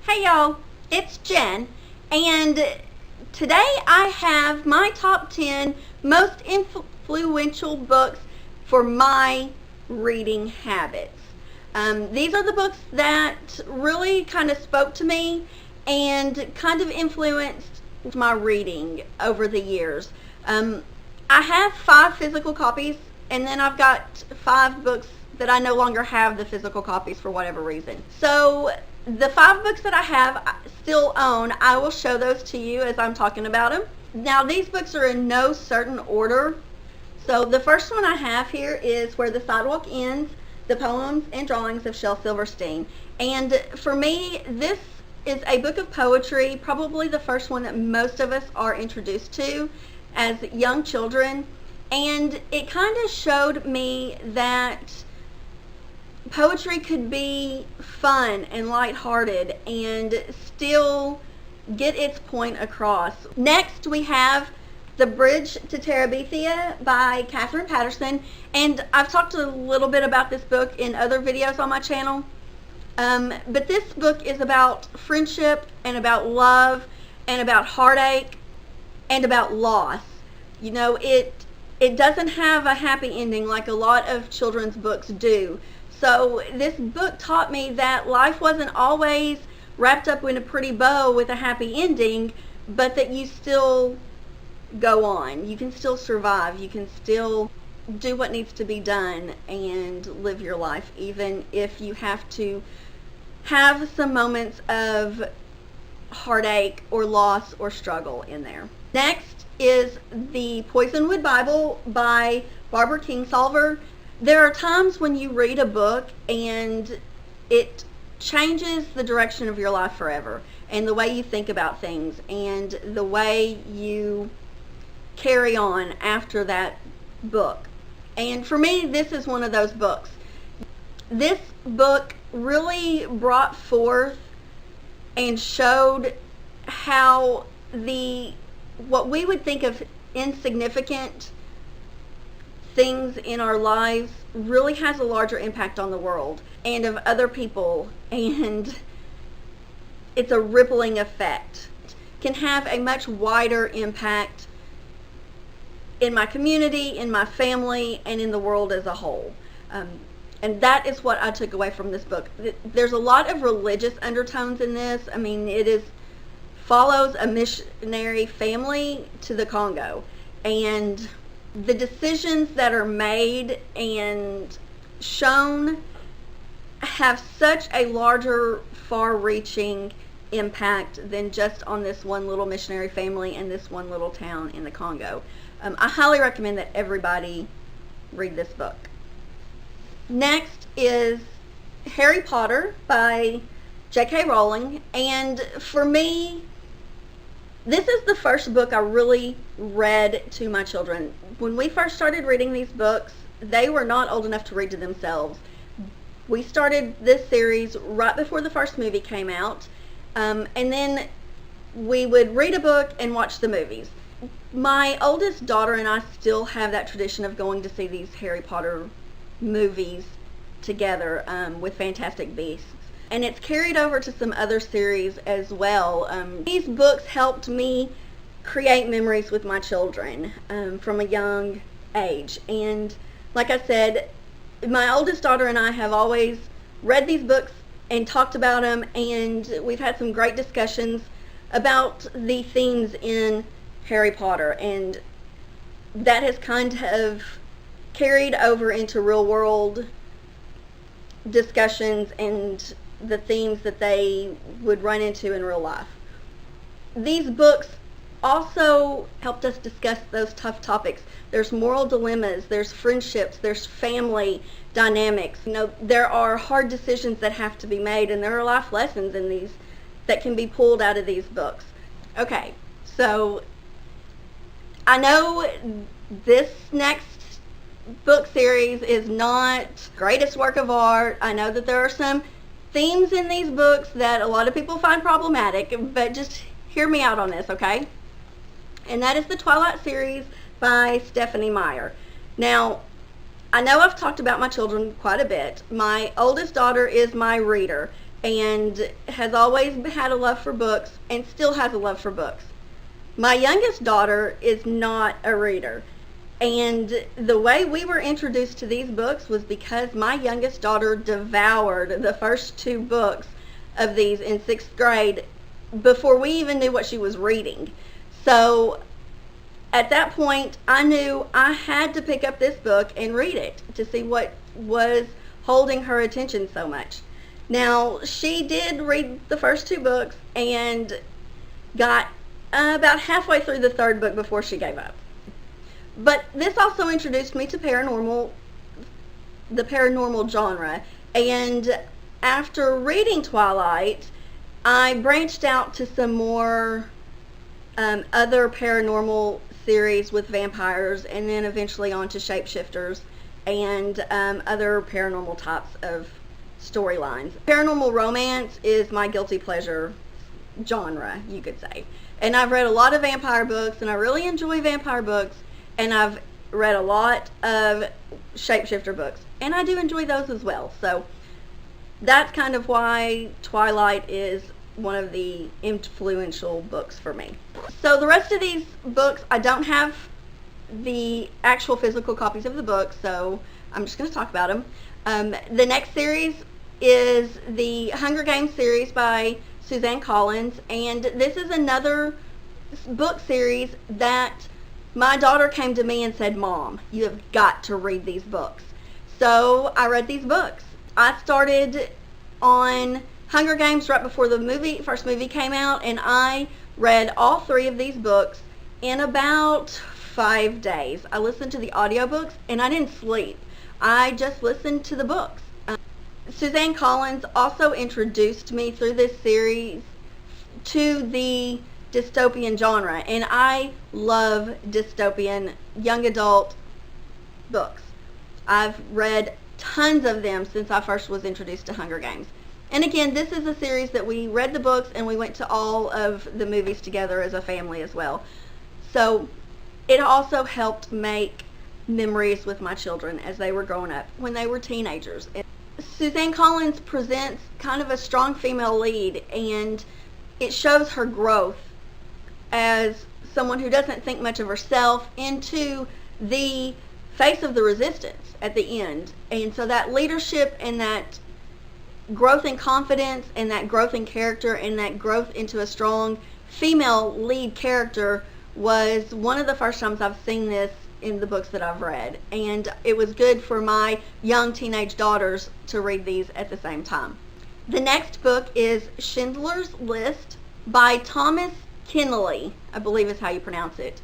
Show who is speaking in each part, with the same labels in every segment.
Speaker 1: Hey y'all, it's Jen, and today I have my top 10 most influential books for my reading habits. These are the books that really kind of spoke to me and kind of influenced my reading over the years. I have 5 physical copies, and then I've got 5 books that I no longer have the physical copies for whatever reason. So the 5 books that I have still own, I will show those to you as I'm talking about them. Now these books are in no certain order. So the first one I have here is Where the Sidewalk Ends, The Poems and Drawings of Shel Silverstein. And for me, this is a book of poetry, probably the first one that most of us are introduced to as young children. And it kind of showed me that poetry could be fun and lighthearted and still get its point across. Next we have The Bridge to Terabithia by Katherine Patterson, and I've talked a little bit about this book in other videos on my channel. But this book is about friendship and about love and about heartache and about loss. You know, it doesn't have a happy ending like a lot of children's books do. So this book taught me that life wasn't always wrapped up in a pretty bow with a happy ending, but that you still go on. You can still survive. You can still do what needs to be done and live your life, even if you have to have some moments of heartache or loss or struggle in there. Next is The Poisonwood Bible by Barbara Kingsolver. There are times when you read a book and it changes the direction of your life forever, and the way you think about things and the way you carry on after that book. And for me, this is one of those books. This book really brought forth and showed how what we would think of insignificant things in our lives really has a larger impact on the world and of other people, and it's a rippling effect. It can have a much wider impact in my community, in my family, and in the world as a whole. And that is what I took away from this book. There's a lot of religious undertones in this. I mean, follows a missionary family to the Congo, and the decisions that are made and shown have such a larger, far-reaching impact than just on this one little missionary family and this one little town in the Congo. I highly recommend that everybody read this book. Next is Harry Potter by J.K. Rowling, and for me, this is the first book I really read to my children. When we first started reading these books, they were not old enough to read to themselves. We started this series right before the first movie came out, and then we would read a book and watch the movies. My oldest daughter and I still have that tradition of going to see these Harry Potter movies together with Fantastic Beasts. And it's carried over to some other series as well. These books helped me create memories with my children from a young age. And like I said, my oldest daughter and I have always read these books and talked about them, and we've had some great discussions about the themes in Harry Potter, and that has kind of carried over into real world discussions and the themes that they would run into in real life. These books also helped us discuss those tough topics. There's moral dilemmas, there's friendships, there's family dynamics. You know, there are hard decisions that have to be made, and there are life lessons in these that can be pulled out of these books. Okay, so I know this next book series is not greatest work of art. I know that there are some themes in these books that a lot of people find problematic, but just hear me out on this, okay? And that is the Twilight series by Stephanie Meyer. Now, I know I've talked about my children quite a bit. My oldest daughter is my reader, and has always had a love for books and still has a love for books. My youngest daughter is not a reader, and the way we were introduced to these books was because my youngest daughter devoured the first 2 books of these in 6th grade before we even knew what she was reading. So at that point, I knew I had to pick up this book and read it to see what was holding her attention so much. Now, she did read the first 2 books and got about halfway through the 3rd book before she gave up. But this also introduced me to the paranormal genre, and after reading Twilight, I branched out to some more other paranormal series with vampires, and then eventually on to shapeshifters and other paranormal types of storylines. Paranormal romance is my guilty pleasure genre, you could say. And I've read a lot of vampire books, and I really enjoy vampire books, and I've read a lot of shapeshifter books, and I do enjoy those as well. So that's kind of why Twilight is one of the influential books for me. So the rest of these books, I don't have the actual physical copies of the books, so I'm just going to talk about them. The next series is the Hunger Games series by Suzanne Collins, and this is another book series that my daughter came to me and said, "Mom, you have got to read these books." So I read these books. I started on Hunger Games right before the first movie came out, and I read all 3 of these books in about 5 days. I listened to the audiobooks, and I didn't sleep. I just listened to the books. Suzanne Collins also introduced me through this series to the dystopian genre, and I love dystopian young adult books. I've read tons of them since I first was introduced to Hunger Games. And again, this is a series that we read the books and we went to all of the movies together as a family as well. So it also helped make memories with my children as they were growing up, when they were teenagers. Suzanne Collins presents kind of a strong female lead, and it shows her growth as someone who doesn't think much of herself into the face of the resistance at the end. And so that leadership and that growth in confidence and that growth in character and that growth into a strong female lead character was one of the first times I've seen this in the books that I've read, and it was good for my young teenage daughters to read these at the same time. The next book is Schindler's List by Thomas Keneally, I believe is how you pronounce it.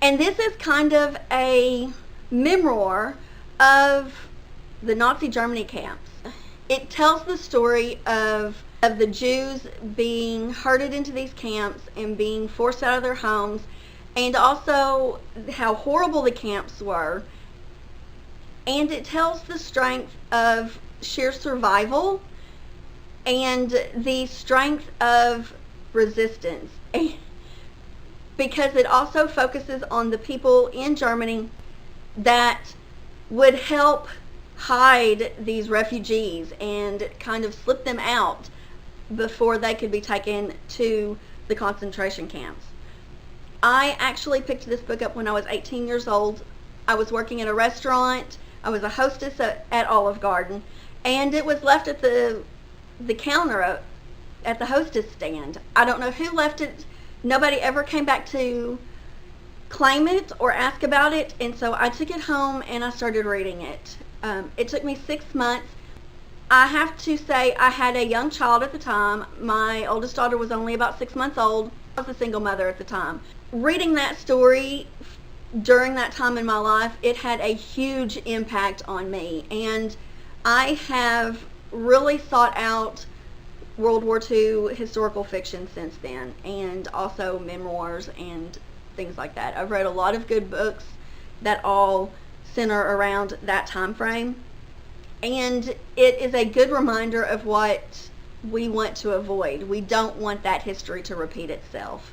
Speaker 1: And this is kind of a memoir of the Nazi Germany camps. It tells the story of the Jews being herded into these camps and being forced out of their homes, and also how horrible the camps were. And it tells the strength of sheer survival and the strength of resistance, because it also focuses on the people in Germany that would help hide these refugees and kind of slip them out before they could be taken to the concentration camps. I actually picked this book up when I was 18 years old. I was working at a restaurant. I was a hostess at Olive Garden, and it was left at the counter at the hostess stand. I don't know who left it. Nobody ever came back to claim it or ask about it, and so I took it home and I started reading it. It took me 6 months. I have to say I had a young child at the time. My oldest daughter was only about 6 months old. I was a single mother at the time. Reading that story during that time in my life, it had a huge impact on me, and I have really sought out World War II historical fiction since then, and also memoirs and things like that. I've read a lot of good books that all center around that time frame, and it is a good reminder of what we want to avoid. We don't want that history to repeat itself,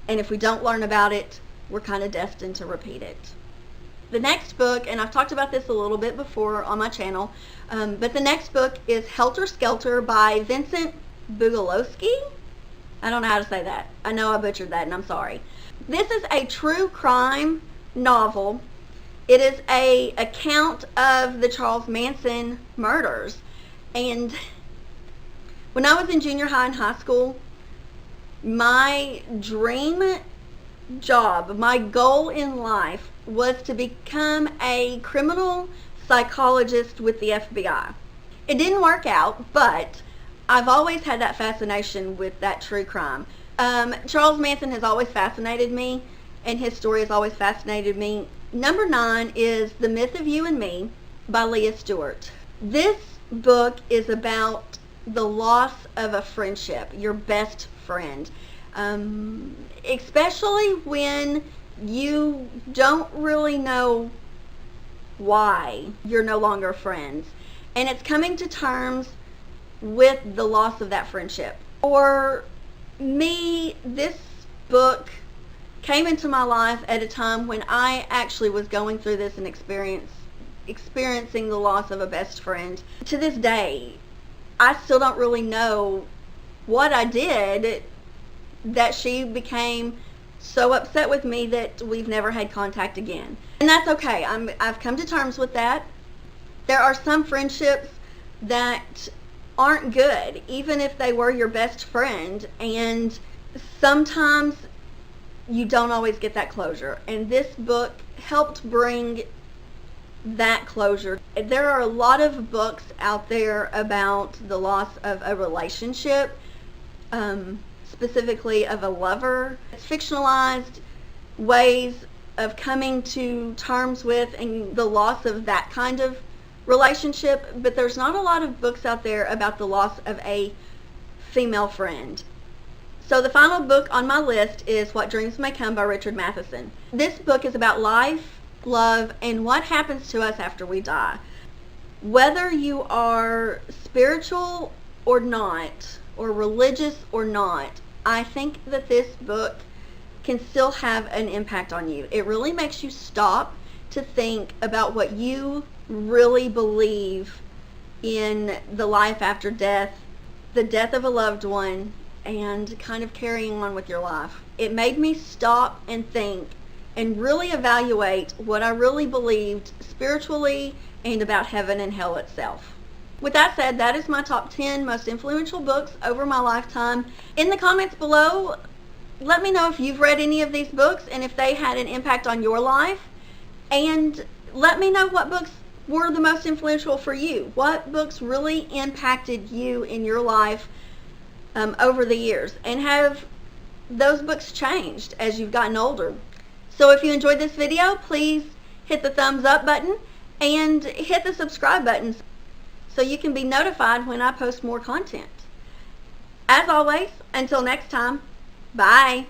Speaker 1: and if we don't learn about it, we're kind of destined to repeat it. The next book, and I've talked about this a little bit before on my channel, but the next book is Helter Skelter by Vincent Bugalowski. I don't know how to say that. I know I butchered that, and I'm sorry. This is a true crime novel. It is an account of the Charles Manson murders. And when I was in junior high and high school, my dream job, my goal in life was to become a criminal psychologist with the FBI. It didn't work out, but I've always had that fascination with that true crime. Charles Manson has always fascinated me, and his story has always fascinated me. Number 9 is The Myth of You and Me by Leah Stewart. This book is about the loss of a friendship, your best friend. Especially when you don't really know why you're no longer friends. And it's coming to terms with the loss of that friendship. For me, this book came into my life at a time when I actually was going through this and experiencing the loss of a best friend. To this day, I still don't really know what I did that she became so upset with me that we've never had contact again. And that's okay. I've come to terms with that. There are some friendships that aren't good, even if they were your best friend, and sometimes you don't always get that closure. And this book helped bring that closure. There are a lot of books out there about the loss of a relationship, specifically of a lover. It's fictionalized ways of coming to terms with and the loss of that kind of relationship, but there's not a lot of books out there about the loss of a female friend. So the final book on my list is What Dreams May Come by Richard Matheson. This book is about life, love, and what happens to us after we die. Whether you are spiritual or not, or religious or not, I think that this book can still have an impact on you. It really makes you stop to think about what you really believe in the life after death, the death of a loved one, and kind of carrying on with your life. It made me stop and think and really evaluate what I really believed spiritually and about heaven and hell itself. With that said, that is my top 10 most influential books over my lifetime. In the comments below, let me know if you've read any of these books and if they had an impact on your life. And let me know what books were the most influential for you. What books really impacted you in your life over the years? And have those books changed as you've gotten older? So if you enjoyed this video, please hit the thumbs up button and hit the subscribe button so you can be notified when I post more content. As always, until next time, bye.